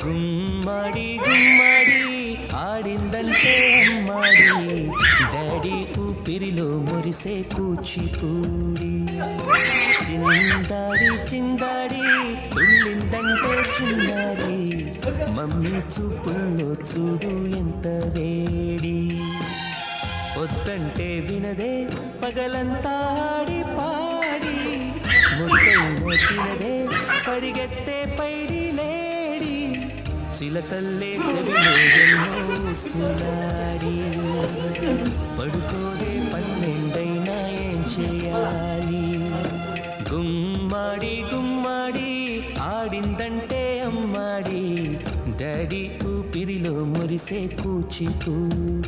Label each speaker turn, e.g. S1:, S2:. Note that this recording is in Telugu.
S1: గుమ్మడి గుమ్మడి ఆడిందంటే అమ్మాడి డాడీ ఊపిరిలో మురిసే కూచిపూడి చిందాడి చిందాడి తుళ్ళిందంటే చిన్నారి మమ్మీ చూపుల్లో చూడు ఎంత వేడి వద్దంటే వినదే పగలంతా ఆడి పాడి ముద్దైన తినదే పరిగెత్తే పైడి లేడి చిలకల్లే చెవిలో ఎన్నో సులాడి పడుకోదే పన్నెండైనా ఏం చేయాలి గుమ్మాడి గుమ్మాడి ఆడిందంటే అమ్మాడి డాడీ ఊపిరిలో మురిసే కూచిపూడి